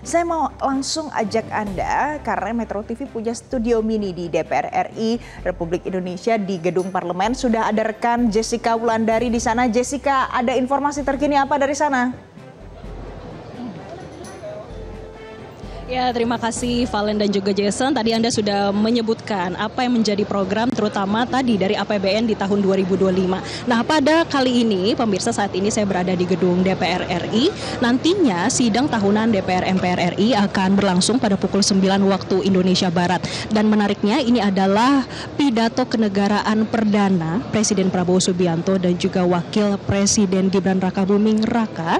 Saya mau langsung ajak Anda karena Metro TV punya studio mini di DPR RI Republik Indonesia di Gedung Parlemen. Sudah ada rekan Jessica Wulandari di sana. Jessica, ada informasi terkini apa dari sana? Ya, terima kasih Valen dan juga Jason. Tadi Anda sudah menyebutkan apa yang menjadi program terutama tadi dari APBN di tahun 2025. Nah, pada kali ini, pemirsa, saat ini saya berada di gedung DPR RI. Nantinya sidang tahunan DPR MPR RI akan berlangsung pada pukul 9 waktu Indonesia Barat. Dan menariknya ini adalah pidato kenegaraan perdana Presiden Prabowo Subianto dan juga Wakil Presiden Gibran Rakabuming Raka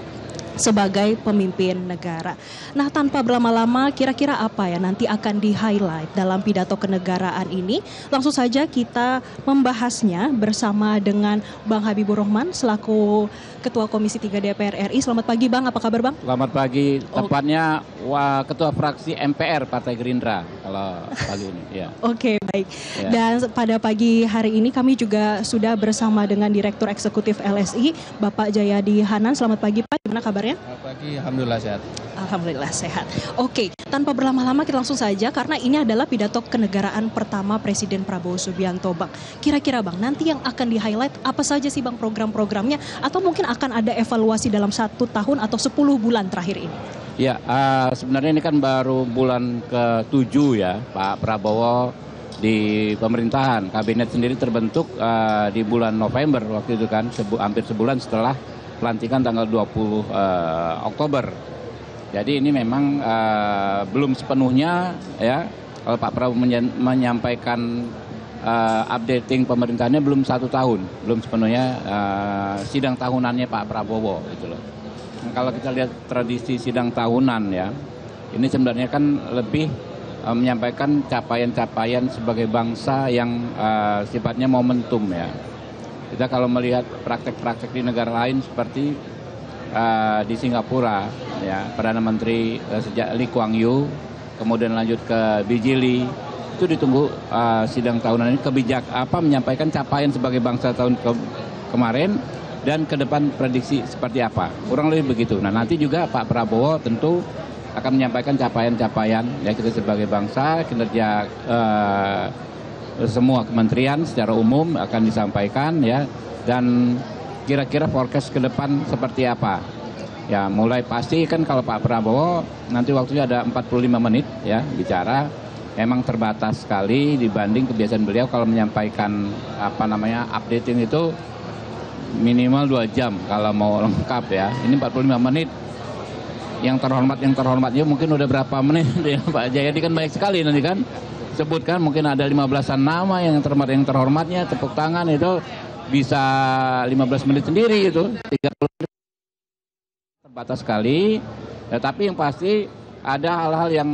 sebagai pemimpin negara. Nah, tanpa berlama-lama, kira-kira apa ya nanti akan di-highlight dalam pidato kenegaraan ini? Langsung saja kita membahasnya bersama dengan Bang Habibur Rahman selaku Ketua Komisi 3 DPR RI. Selamat pagi Bang, apa kabar Bang? Selamat pagi, tepatnya Ketua Fraksi MPR Partai Gerindra kalau pagi ini. Ya. Oke, baik. Ya. Dan pada pagi hari ini kami juga sudah bersama dengan Direktur Eksekutif LSI, Bapak Jayadi Hanan. Selamat pagi Pak, gimana kabarnya? Selamat pagi, alhamdulillah sehat. Alhamdulillah sehat. Oke, tanpa berlama-lama kita langsung saja karena ini adalah pidato kenegaraan pertama Presiden Prabowo Subianto, Bang. Kira-kira Bang, nanti yang akan di-highlight apa saja sih Bang program-programnya atau mungkin akan ada evaluasi dalam 1 tahun atau 10 bulan terakhir ini? Ya, sebenarnya ini kan baru bulan ke-7 ya Pak Prabowo di pemerintahan. Kabinet sendiri terbentuk di bulan November waktu itu kan, hampir sebulan setelah pelantikan tanggal 20 Oktober. Jadi ini memang belum sepenuhnya ya, kalau Pak Prabowo menyampaikan updating pemerintahannya belum 1 tahun, belum sepenuhnya sidang tahunannya Pak Prabowo gitu loh. Nah, kalau kita lihat tradisi sidang tahunan ya, ini sebenarnya kan lebih menyampaikan capaian-capaian sebagai bangsa yang sifatnya momentum ya. Kita kalau melihat praktek-praktek di negara lain seperti di Singapura, ya Perdana Menteri sejak Lee Kuan Yew, kemudian lanjut ke BJ Lee, itu ditunggu sidang tahunan ini menyampaikan capaian sebagai bangsa tahun kemarin dan ke depan prediksi seperti apa, kurang lebih begitu. Nah nanti juga Pak Prabowo tentu akan menyampaikan capaian-capaian ya kita sebagai bangsa, kinerja semua kementerian secara umum akan disampaikan ya, dan kira-kira forecast ke depan seperti apa. Ya mulai pasti kan kalau Pak Prabowo nanti waktunya ada 45 menit ya bicara, memang terbatas sekali dibanding kebiasaan beliau kalau menyampaikan updating itu minimal 2 jam kalau mau lengkap ya. Ini 45 menit. Yang terhormatnya mungkin udah berapa menit ya Pak Jayadi, kan banyak sekali nanti kan. Sebutkan mungkin ada 15-an nama yang terhormatnya, tepuk tangan itu bisa 15 menit sendiri itu, 30 menit terbatas sekali. Ya, tapi yang pasti ada hal-hal yang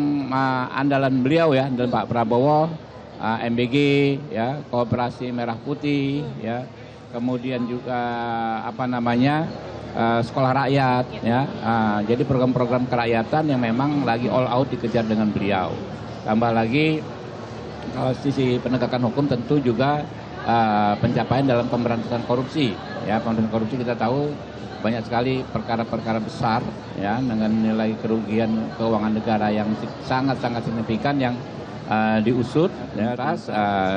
andalan beliau ya, dan Pak Prabowo, MBG ya, Koperasi Merah Putih ya, kemudian juga sekolah rakyat ya. Jadi program-program kerakyatan yang memang lagi all out dikejar dengan beliau. Tambah lagi kalau sisi penegakan hukum tentu juga pencapaian dalam pemberantasan korupsi ya. Pemberantasan korupsi kita tahu banyak sekali perkara-perkara besar ya dengan nilai kerugian keuangan negara yang sangat-sangat signifikan yang diusut ya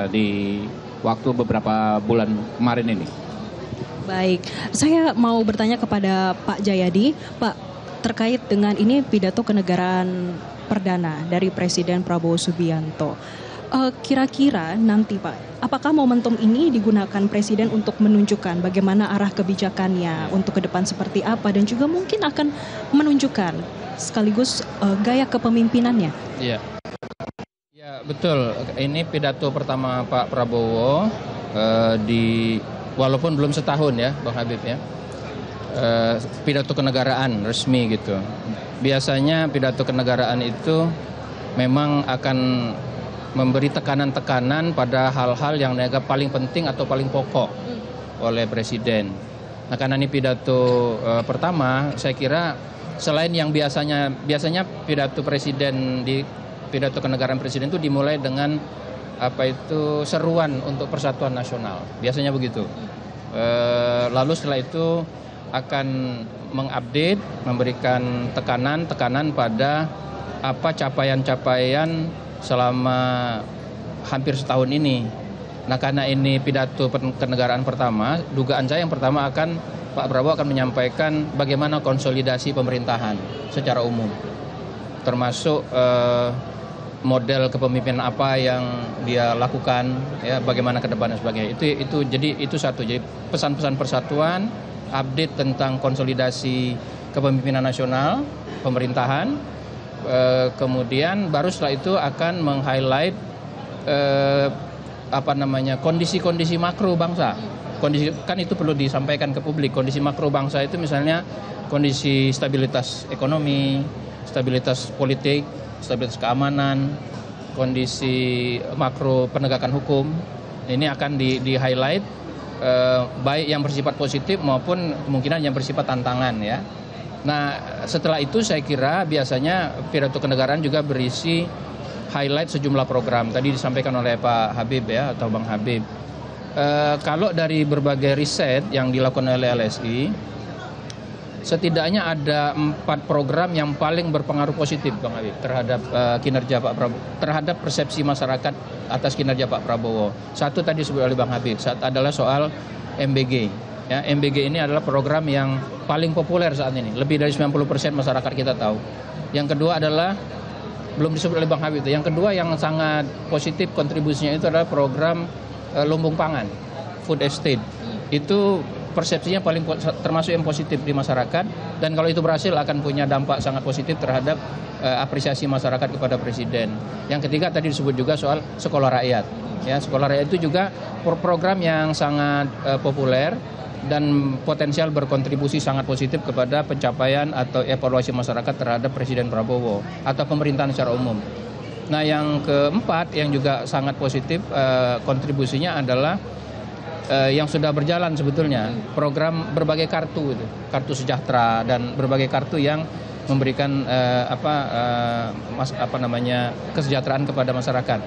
di waktu beberapa bulan kemarin ini. Baik, saya mau bertanya kepada Pak Jayadi, Pak, terkait dengan ini pidato kenegaraan perdana dari Presiden Prabowo Subianto. Kira-kira nanti Pak, apakah momentum ini digunakan Presiden untuk menunjukkan bagaimana arah kebijakannya untuk ke depan seperti apa dan juga mungkin akan menunjukkan sekaligus gaya kepemimpinannya? Iya, ya betul. Ini pidato pertama Pak Prabowo walaupun belum setahun ya Bang Habib ya, pidato kenegaraan resmi gitu. Biasanya pidato kenegaraan itu memang akan memberi tekanan-tekanan pada hal-hal yang dianggap paling penting atau paling pokok oleh Presiden. Nah karena ini pidato pertama, saya kira selain yang biasanya pidato Presiden di pidato kenegaraan Presiden itu dimulai dengan seruan untuk persatuan nasional, biasanya begitu. Lalu setelah itu akan mengupdate, memberikan tekanan pada apa capaian-capaian selama hampir setahun ini. Nah, karena ini pidato kenegaraan pertama, dugaan saya yang pertama Pak Prabowo akan menyampaikan bagaimana konsolidasi pemerintahan secara umum, termasuk model kepemimpinan apa yang dia lakukan, ya, bagaimana ke depan dan sebagainya. Itu satu. Jadi pesan-pesan persatuan, update tentang konsolidasi kepemimpinan nasional, pemerintahan. Kemudian baru setelah itu akan meng-highlight kondisi-kondisi makro bangsa. Kondisi kan itu perlu disampaikan ke publik. Kondisi makro bangsa itu misalnya kondisi stabilitas ekonomi, stabilitas politik, stabilitas keamanan, kondisi makro penegakan hukum. Ini akan di-highlight baik yang bersifat positif maupun kemungkinan yang bersifat tantangan, ya. Nah, setelah itu saya kira biasanya pidato kenegaraan juga berisi highlight sejumlah program. Tadi disampaikan oleh Pak Habib, ya, atau Bang Habib. Kalau dari berbagai riset yang dilakukan oleh LSI, setidaknya ada 4 program yang paling berpengaruh positif, Bang Habib, terhadap kinerja Pak Prabowo, terhadap persepsi masyarakat atas kinerja Pak Prabowo. Satu tadi disebut oleh Bang Habib, adalah soal MBG. Ya, MBG ini adalah program yang paling populer saat ini. Lebih dari 90% masyarakat kita tahu. Yang kedua adalah, belum disebut oleh Bang Habib, yang kedua yang sangat positif kontribusinya itu adalah program lumbung pangan, food estate. Itu persepsinya paling termasuk yang positif di masyarakat, dan kalau itu berhasil akan punya dampak sangat positif terhadap apresiasi masyarakat kepada presiden. Yang ketiga tadi disebut juga soal sekolah rakyat. Ya, sekolah rakyat itu juga program yang sangat populer dan potensial berkontribusi sangat positif kepada pencapaian atau evaluasi masyarakat terhadap Presiden Prabowo atau pemerintahan secara umum. Nah, yang keempat yang juga sangat positif kontribusinya adalah yang sudah berjalan sebetulnya, program berbagai kartu itu, kartu sejahtera dan berbagai kartu yang memberikan kesejahteraan kepada masyarakat.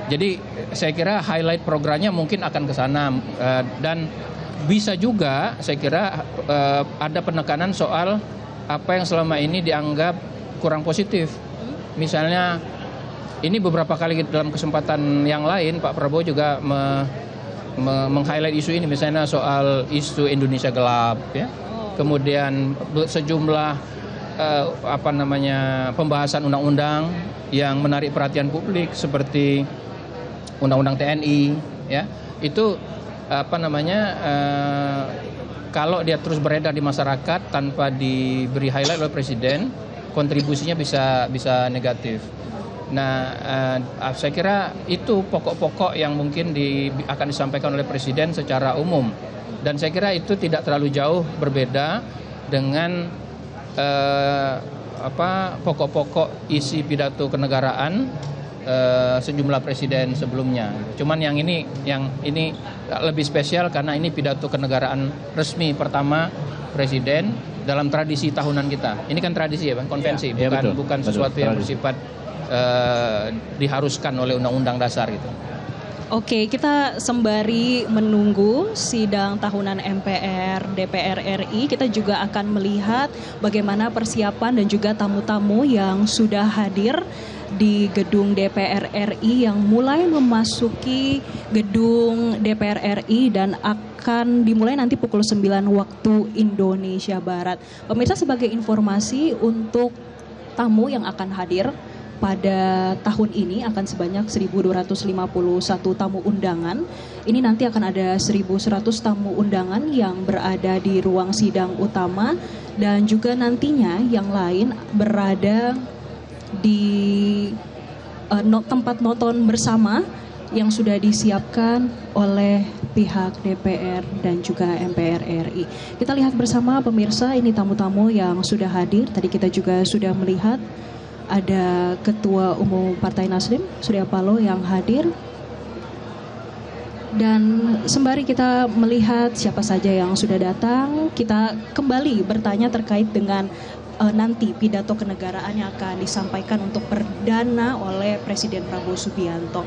Jadi saya kira highlight programnya mungkin akan ke sana, dan bisa juga saya kira ada penekanan soal apa yang selama ini dianggap kurang positif. Misalnya ini beberapa kali dalam kesempatan yang lain Pak Prabowo juga meng-highlight isu ini, misalnya soal isu Indonesia gelap, ya. Kemudian sejumlah pembahasan undang-undang yang menarik perhatian publik seperti undang-undang TNI, ya. Itu kalau dia terus beredar di masyarakat tanpa diberi highlight oleh presiden, kontribusinya bisa negatif. Nah, saya kira itu pokok-pokok yang mungkin akan disampaikan oleh presiden secara umum, dan saya kira itu tidak terlalu jauh berbeda dengan pokok-pokok isi pidato kenegaraan sejumlah presiden sebelumnya. Cuman yang ini lebih spesial karena ini pidato kenegaraan resmi pertama presiden dalam tradisi tahunan kita. Ini kan tradisi, ya, Bang, konvensi, ya, bukan sesuatu yang bersifat diharuskan oleh undang-undang dasar gitu. Oke, kita sembari menunggu sidang tahunan MPR DPR RI, kita juga akan melihat bagaimana persiapan dan juga tamu-tamu yang sudah hadir di gedung DPR RI yang mulai memasuki gedung DPR RI dan akan dimulai nanti pukul 9 waktu Indonesia Barat. Pemirsa, sebagai informasi untuk tamu yang akan hadir pada tahun ini akan sebanyak 1.251 tamu undangan. Ini nanti akan ada 1.100 tamu undangan yang berada di ruang sidang utama, dan juga nantinya yang lain berada di tempat nonton bersama yang sudah disiapkan oleh pihak DPR dan juga MPR RI. Kita lihat bersama, pemirsa, ini tamu-tamu yang sudah hadir. Tadi kita juga sudah melihat ada Ketua Umum Partai Nasdem, Surya Paloh, yang hadir. Dan sembari kita melihat siapa saja yang sudah datang, kita kembali bertanya terkait dengan nanti pidato kenegaraan yang akan disampaikan untuk perdana oleh Presiden Prabowo Subianto.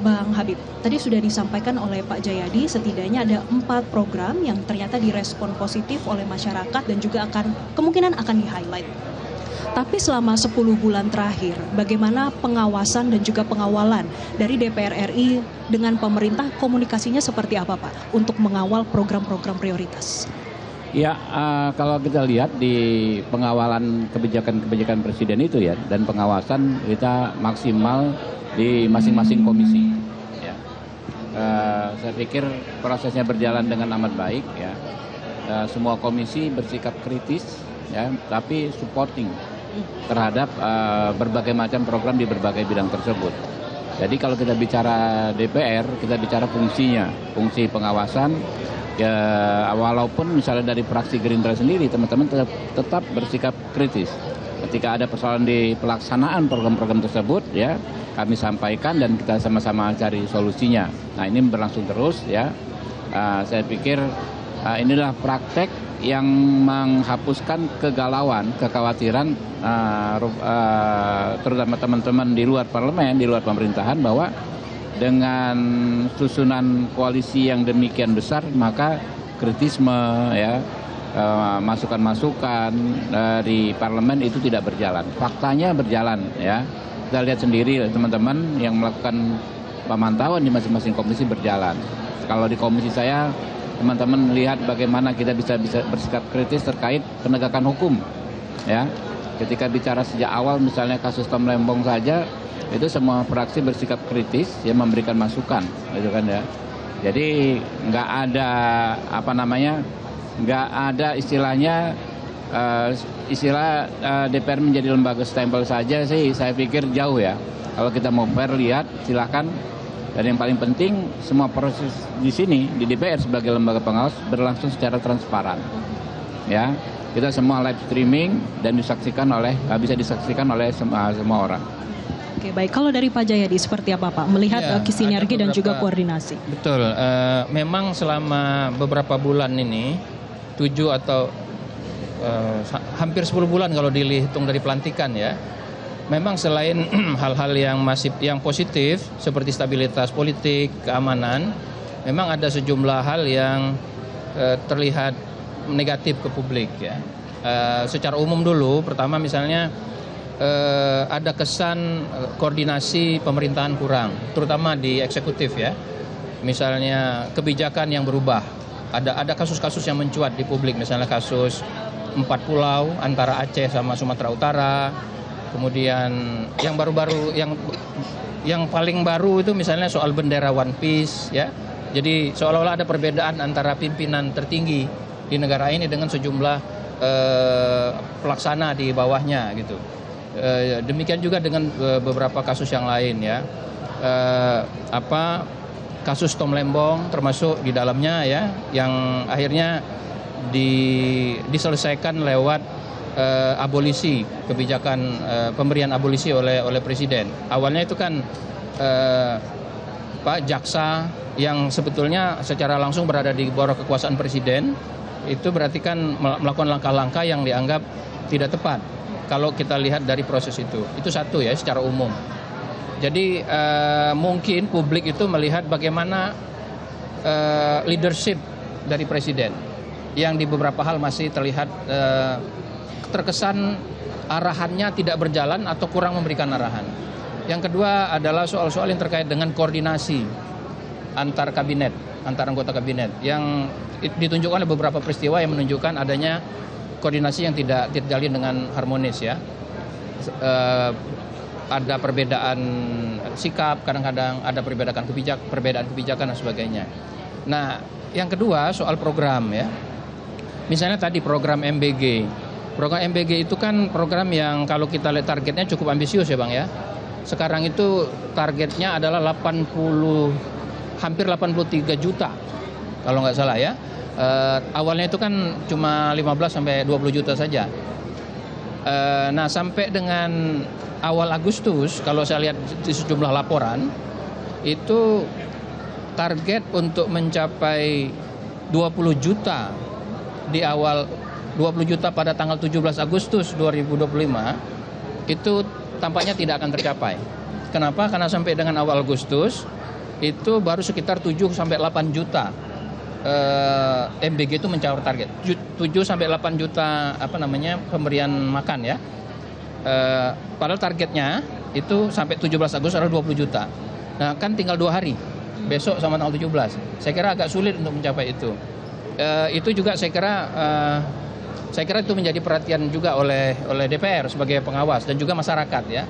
Bang Habib, tadi sudah disampaikan oleh Pak Jayadi setidaknya ada 4 program yang ternyata direspon positif oleh masyarakat dan juga kemungkinan akan di-highlight. Tapi selama 10 bulan terakhir, bagaimana pengawasan dan juga pengawalan dari DPR RI dengan pemerintah, komunikasinya seperti apa Pak untuk mengawal program-program prioritas? Ya, kalau kita lihat di pengawalan kebijakan-kebijakan presiden itu ya, dan pengawasan kita maksimal di masing-masing komisi. Ya. Saya pikir prosesnya berjalan dengan amat baik. Ya. Semua komisi bersikap kritis, ya, tapi supporting terhadap berbagai macam program di berbagai bidang tersebut. Jadi kalau kita bicara DPR, kita bicara fungsinya, fungsi pengawasan. Ya, walaupun misalnya dari fraksi Gerindra sendiri, teman-teman tetap bersikap kritis. Ketika ada persoalan di pelaksanaan program-program tersebut, ya kami sampaikan dan kita sama-sama cari solusinya. Nah, ini berlangsung terus, ya. Saya pikir inilah praktek yang menghapuskan kegalauan, kekhawatiran, terutama teman-teman di luar parlemen, di luar pemerintahan, bahwa dengan susunan koalisi yang demikian besar, maka kritisme, ya, masukan-masukan dari parlemen itu tidak berjalan. Faktanya berjalan, ya. Kita lihat sendiri teman-teman yang melakukan pemantauan di masing-masing komisi berjalan. Kalau di komisi saya, teman-teman melihat bagaimana kita bisa bersikap kritis terkait penegakan hukum, ya. Ketika bicara sejak awal misalnya kasus Tom Lembong saja, itu semua fraksi bersikap kritis, ya, memberikan masukan, gitu kan, ya. Jadi nggak ada nggak ada istilahnya DPR menjadi lembaga stempel saja sih. Saya pikir jauh, ya. Kalau kita mau fair, lihat silakan. Dan yang paling penting, semua proses di sini di DPR sebagai lembaga pengawas berlangsung secara transparan, ya. Kita semua live streaming dan bisa disaksikan oleh semua orang. Oke, baik. Kalau dari Pak Jayadi seperti apa Pak melihat sinergi dan juga koordinasi? Betul. Memang selama beberapa bulan ini, 7 atau hampir 10 bulan kalau dihitung dari pelantikan, ya. Memang selain hal-hal yang positif seperti stabilitas politik, keamanan, memang ada sejumlah hal yang terlihat negatif ke publik, ya. Secara umum dulu, pertama misalnya ada kesan koordinasi pemerintahan kurang, terutama di eksekutif, ya. Misalnya kebijakan yang berubah. Ada kasus-kasus yang mencuat di publik, misalnya kasus 4 pulau antara Aceh sama Sumatera Utara. Kemudian yang baru-baru yang paling baru itu misalnya soal bendera One Piece, ya. Jadi seolah-olah ada perbedaan antara pimpinan tertinggi di negara ini dengan sejumlah pelaksana di bawahnya, gitu. Demikian juga dengan beberapa kasus yang lain, ya. Kasus Tom Lembong termasuk di dalamnya, ya, yang akhirnya diselesaikan lewat abolisi, kebijakan pemberian abolisi oleh presiden. Awalnya itu kan jaksa yang sebetulnya secara langsung berada di bawah kekuasaan presiden, itu berarti kan melakukan langkah-langkah yang dianggap tidak tepat kalau kita lihat dari proses itu. Itu satu, ya, secara umum. Jadi mungkin publik itu melihat bagaimana leadership dari presiden yang di beberapa hal masih terlihat terkesan arahannya tidak berjalan atau kurang memberikan arahan. Yang kedua adalah soal-soal yang terkait dengan koordinasi antar anggota kabinet, yang ditunjukkan oleh beberapa peristiwa yang menunjukkan adanya koordinasi yang tidak terjalin dengan harmonis, ya. Ada perbedaan sikap, kadang-kadang ada perbedaan kebijakan dan sebagainya. Nah, yang kedua soal program, ya. Misalnya tadi program MBG. Program MBG itu kan program yang kalau kita lihat targetnya cukup ambisius, ya Bang, ya. Sekarang itu targetnya adalah hampir 83 juta kalau nggak salah, ya. Awalnya itu kan cuma 15 sampai 20 juta saja. Nah, sampai dengan awal Agustus, kalau saya lihat di sejumlah laporan, itu target untuk mencapai 20 juta di awal 20 juta pada tanggal 17 Agustus 2025 itu tampaknya tidak akan tercapai. Kenapa? Karena sampai dengan awal Agustus itu baru sekitar 7 sampai 8 juta MBG itu mencapai target. 7 sampai 8 juta pemberian makan ya. Padahal targetnya itu sampai 17 Agustus adalah 20 juta. Nah, kan tinggal 2 hari. Besok sama tanggal 17. Saya kira agak sulit untuk mencapai itu. Itu juga saya kira itu menjadi perhatian juga oleh DPR sebagai pengawas dan juga masyarakat ya.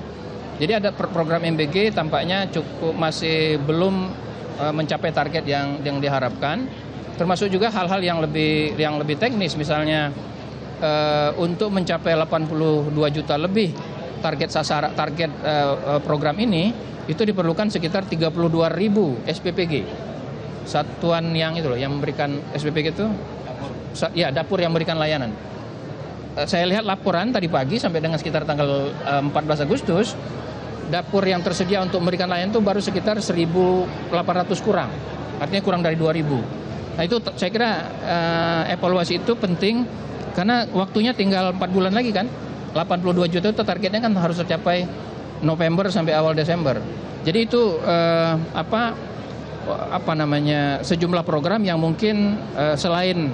Jadi ada program MBG tampaknya masih belum mencapai target yang diharapkan. Termasuk juga hal-hal yang lebih teknis, misalnya untuk mencapai 82 juta lebih target program ini, itu diperlukan sekitar 32.000 SPPG. Satuan yang itu loh, yang memberikan SPPG itu, dapur yang memberikan layanan. Saya lihat laporan tadi pagi sampai dengan sekitar tanggal 14 Agustus, dapur yang tersedia untuk memberikan layanan itu baru sekitar 1.800 kurang, artinya kurang dari 2.000. Nah itu saya kira evaluasi itu penting karena waktunya tinggal 4 bulan lagi kan. 82 juta itu targetnya kan harus tercapai November sampai awal Desember. Jadi itu sejumlah program yang mungkin selain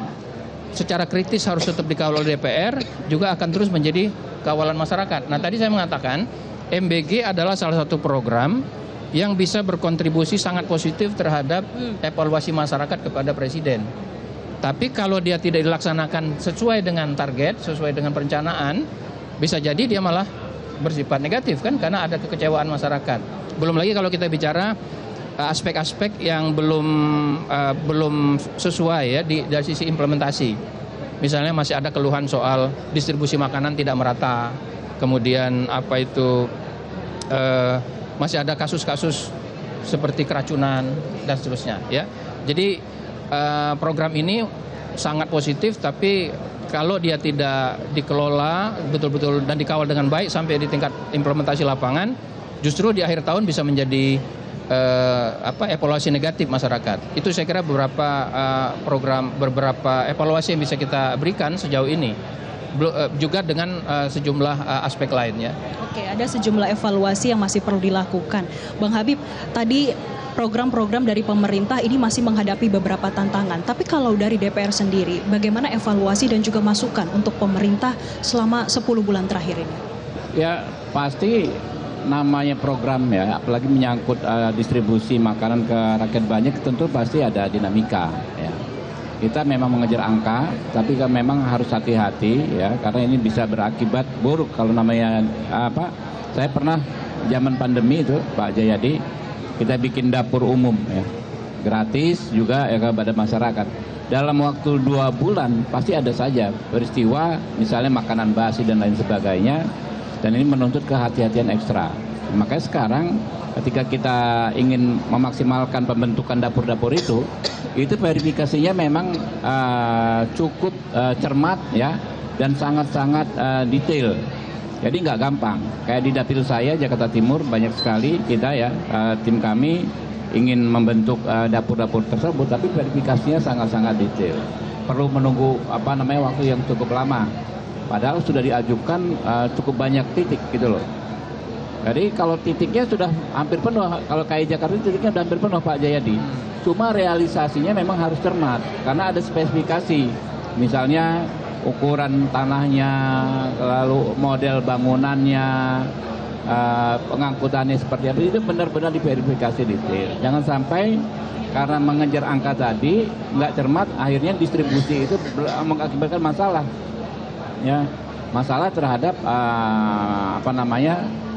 secara kritis harus tetap dikawal oleh DPR, juga akan terus menjadi kawalan masyarakat. Nah tadi saya mengatakan MBG adalah salah satu program yang bisa berkontribusi sangat positif terhadap evaluasi masyarakat kepada Presiden. Tapi kalau dia tidak dilaksanakan sesuai dengan target, sesuai dengan perencanaan, bisa jadi dia malah bersifat negatif kan, karena ada kekecewaan masyarakat. Belum lagi kalau kita bicara aspek-aspek yang belum sesuai ya dari sisi implementasi. Misalnya masih ada keluhan soal distribusi makanan tidak merata, kemudian masih ada kasus-kasus seperti keracunan dan seterusnya ya. Jadi program ini sangat positif, tapi kalau dia tidak dikelola betul-betul dan dikawal dengan baik sampai di tingkat implementasi lapangan, justru di akhir tahun bisa menjadi evaluasi negatif masyarakat. Itu saya kira beberapa evaluasi yang bisa kita berikan sejauh ini. Juga dengan sejumlah aspek lainnya. Oke, ada sejumlah evaluasi yang masih perlu dilakukan. Bang Habib, tadi program-program dari pemerintah ini masih menghadapi beberapa tantangan. Tapi kalau dari DPR sendiri, bagaimana evaluasi dan juga masukan untuk pemerintah selama 10 bulan terakhir ini? Ya, pasti namanya program ya, apalagi menyangkut distribusi makanan ke rakyat banyak, tentu pasti ada dinamika ya. Kita memang mengejar angka, tapi kan memang harus hati-hati ya, karena ini bisa berakibat buruk kalau namanya saya pernah zaman pandemi itu Pak Jayadi, kita bikin dapur umum ya, gratis juga ya kepada masyarakat. Dalam waktu 2 bulan pasti ada saja peristiwa, misalnya makanan basi dan lain sebagainya, dan ini menuntut kehati-hatian ekstra. Makanya sekarang ketika kita ingin memaksimalkan pembentukan dapur-dapur itu verifikasinya memang cukup cermat ya, dan sangat-sangat detail. Jadi nggak gampang. Kayak di dapil saya Jakarta Timur banyak sekali kita ya, tim kami ingin membentuk dapur-dapur tersebut, tapi verifikasinya sangat-sangat detail. Perlu menunggu waktu yang cukup lama. Padahal sudah diajukan cukup banyak titik gitu loh. Jadi kalau titiknya sudah hampir penuh, kalau KI Jakarta titiknya sudah hampir penuh Pak Jayadi. Cuma realisasinya memang harus cermat, karena ada spesifikasi. Misalnya ukuran tanahnya, lalu model bangunannya, pengangkutannya seperti apa, itu benar-benar diverifikasi detail. Jangan sampai karena mengejar angka tadi nggak cermat, akhirnya distribusi itu mengakibatkan masalah. Ya, masalah terhadap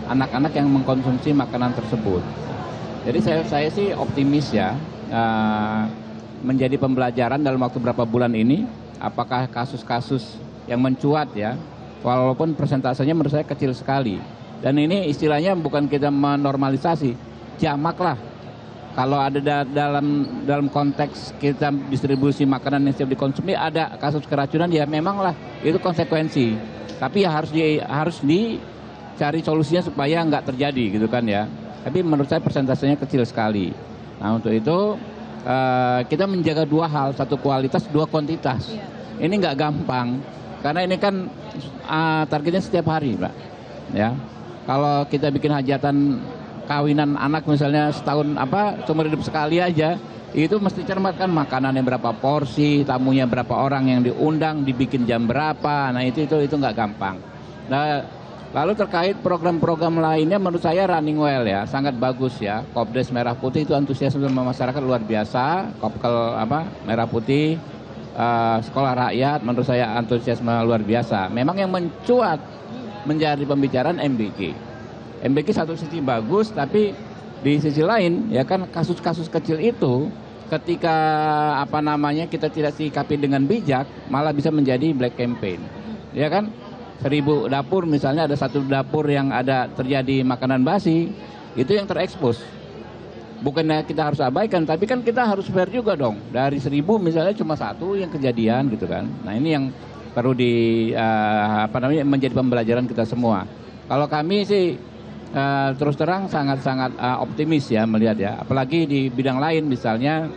anak-anak yang mengkonsumsi makanan tersebut. Jadi saya sih optimis ya, menjadi pembelajaran dalam waktu berapa bulan ini, apakah kasus-kasus yang mencuat ya, walaupun persentasenya menurut saya kecil sekali. Dan ini istilahnya bukan kita menormalisasi, jamak lah. Kalau ada dalam konteks kita distribusi makanan yang siap dikonsumsi ada kasus keracunan, ya memanglah itu konsekuensi. Tapi ya harus dicari solusinya supaya nggak terjadi gitu kan ya. Tapi menurut saya persentasenya kecil sekali. Nah untuk itu kita menjaga 2 hal, 1 kualitas, 2 kuantitas. Ini nggak gampang karena ini kan targetnya setiap hari, Pak. Ya, kalau kita bikin hajatan kawinan anak misalnya setahun seumur hidup sekali aja, itu mesti cermat kan, makanannya berapa porsi, tamunya berapa orang yang diundang, dibikin jam berapa. Nah itu nggak gampang. Nah, lalu terkait program-program lainnya menurut saya running well ya, sangat bagus ya. Kopdes Merah Putih itu antusiasme masyarakat luar biasa. Kopkel Merah Putih, Sekolah Rakyat menurut saya antusiasme luar biasa. Memang yang mencuat menjadi pembicaraan MBG. MBG satu sisi bagus, tapi di sisi lain ya kan kasus-kasus kecil itu ketika kita tidak sikapi dengan bijak malah bisa menjadi black campaign. Ya kan? 1000 dapur misalnya ada satu dapur yang ada terjadi makanan basi, itu yang terekspos. Bukannya kita harus abaikan, tapi kan kita harus fair juga dong. Dari 1000 misalnya cuma satu yang kejadian gitu kan. Nah ini yang perlu menjadi pembelajaran kita semua. Kalau kami sih terus terang sangat-sangat optimis ya melihat ya. Apalagi di bidang lain misalnya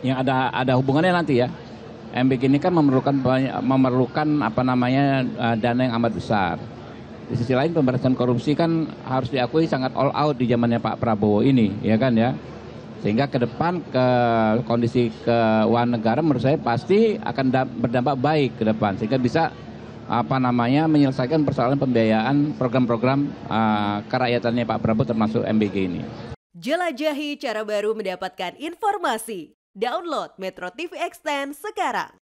yang ada hubungannya nanti ya. MBG ini kan memerlukan dana yang amat besar. Di sisi lain pemberantasan korupsi kan harus diakui sangat all out di zamannya Pak Prabowo ini, ya kan ya. Sehingga ke depan kondisi keuangan negara menurut saya pasti akan berdampak baik ke depan, sehingga bisa menyelesaikan persoalan pembiayaan program-program kerahyatannya Pak Prabowo termasuk MBG ini. Jelajahi cara baru mendapatkan informasi. Download Metro TV Extend sekarang.